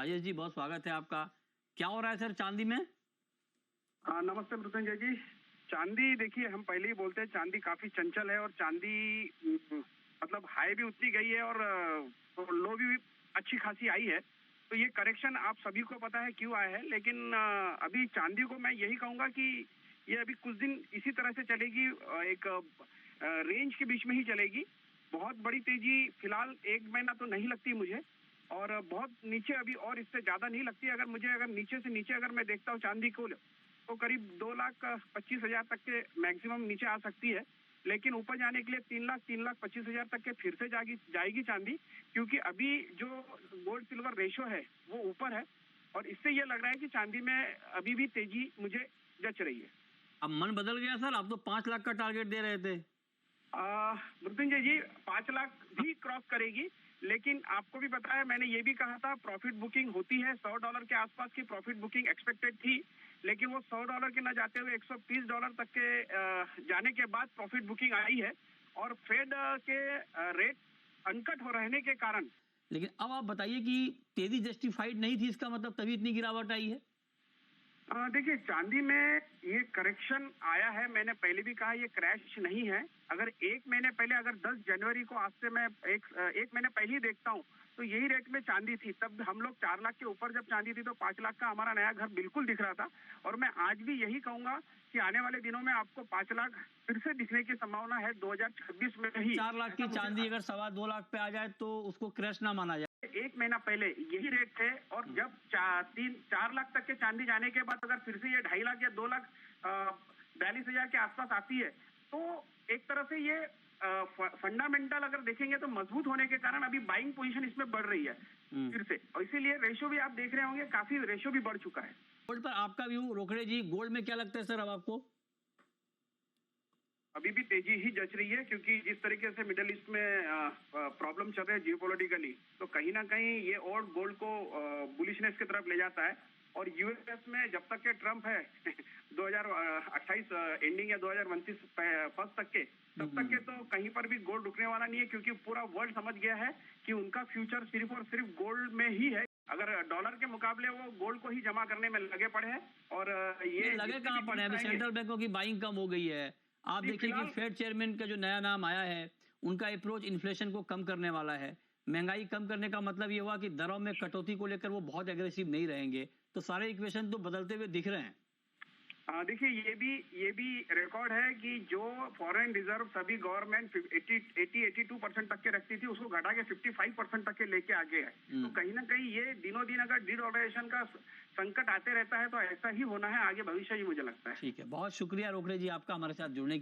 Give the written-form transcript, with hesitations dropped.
राजेश जी, बहुत स्वागत है आपका। क्या हो रहा है सर चांदी में? नमस्ते मृत्युंजय जी। चांदी देखिए, हम पहले ही बोलते हैं चांदी काफी चंचल है और चांदी मतलब हाई भी उतनी गई है और लो भी अच्छी खासी आई है। तो ये करेक्शन आप सभी को पता है क्यों आया है, लेकिन अभी चांदी को मैं यही कहूंगा कि ये अभी कुछ दिन इसी तरह से चलेगी, एक रेंज के बीच में ही चलेगी। बहुत बड़ी तेजी फिलहाल 1 महीना तो नहीं लगती मुझे, और बहुत नीचे अभी और इससे ज्यादा नहीं लगती। अगर नीचे से नीचे अगर मैं देखता हूँ चांदी को, तो करीब 2,25,000 तक के मैक्सिमम नीचे आ सकती है। लेकिन ऊपर जाने के लिए 3,25,000 तक के फिर से जाएगी चांदी, क्योंकि अभी जो गोल्ड सिल्वर रेशो है वो ऊपर है, और इससे ये लग रहा है कि चांदी में अभी भी तेजी मुझे जच रही है। अब मन बदल गया सर, आप तो 5 लाख का टारगेट दे रहे थे। मृत्युंजय जी, 5 लाख भी क्रॉस करेगी, लेकिन आपको भी पता है मैंने ये भी कहा था प्रॉफिट बुकिंग होती है। $100 के आसपास की प्रॉफिट बुकिंग एक्सपेक्टेड थी, लेकिन वो $100 के न जाते हुए $130 तक के जाने के बाद प्रॉफिट बुकिंग आई है, और फेड के रेट अनकट हो रहने के कारण। लेकिन अब आप बताइए कि तेजी जस्टिफाइड नहीं थी, इसका मतलब तभी इतनी गिरावट आई है? देखिए, चांदी में ये करेक्शन आया है। मैंने पहले भी कहा ये क्रैश नहीं है। अगर 1 महीने पहले, अगर 10 जनवरी को, आज से मैं एक महीने पहले ही देखता हूँ, तो यही रेट में चांदी थी। तब हम लोग 4 लाख के ऊपर जब चांदी थी तो 5 लाख का हमारा नया घर बिल्कुल दिख रहा था। और मैं आज भी यही कहूंगा कि आने वाले दिनों में आपको 5 लाख फिर से दिखने की संभावना है 2026 में ही। 4 लाख की चांदी अगर 2.25 लाख पे आ जाए तो उसको क्रैश ना माना जाए। 1 महीना पहले यही रेट थे, और जब 4 लाख तक के चांदी जाने के बाद अगर फिर से ये 2.5 लाख या 2,42,000 के आसपास आती है, तो एक तरह से ये फंडामेंटल अगर देखेंगे तो मजबूत होने के कारण अभी बाइंग पोजीशन इसमें बढ़ रही है फिर से, और इसीलिए रेशो भी आप देख रहे होंगे, काफी रेशो भी बढ़ चुका है। गोल्ड पर आपका व्यू रोकड़े जी, गोल्ड में क्या लगता है सर अब आपको? अभी भी तेजी ही जच रही है, क्योंकि जिस तरीके से मिडिल ईस्ट में प्रॉब्लम चल रहे हैं जियोपॉलिटिकली, तो कहीं ना कहीं ये और गोल्ड को बुलिशनेस की तरफ ले जाता है। और यूएस में जब तक के ट्रम्प है 2028 एंडिंग या 2029 फर्स्ट तक के, तब तक के तो कहीं पर भी गोल्ड रुकने वाला नहीं है, क्योंकि पूरा वर्ल्ड समझ गया है कि उनका फ्यूचर सिर्फ और सिर्फ गोल्ड में ही है। अगर डॉलर के मुकाबले वो गोल्ड को ही जमा करने में लगे पड़े हैं, और ये लगे कहाँ पड़े हैं? अभी सेंट्रल बैंकों की बाइंग कम हो गई है। आप देखिए कि फेड चेयरमैन का जो नया नाम आया है, उनका अप्रोच इन्फ्लेशन को कम करने वाला है। महंगाई कम करने का मतलब ये हुआ कि दरों में कटौती को लेकर वो बहुत एग्रेसिव नहीं रहेंगे। तो सारे इक्वेशन तो बदलते हुए दिख रहे हैं। देखिए, ये भी रिकॉर्ड है कि जो फॉरेन रिजर्व सभी गवर्नमेंट 82% तक के रखती थी, उसको घटा के 55% तक के लेके आ गए है। तो कहीं ना कहीं ये दिनों दिन अगर डीडॉलराइजेशन का संकट आते रहता है तो ऐसा ही होना है आगे भविष्य ही, मुझे लगता है। ठीक है, बहुत शुक्रिया रोकड़े जी आपका हमारे साथ जुड़ने के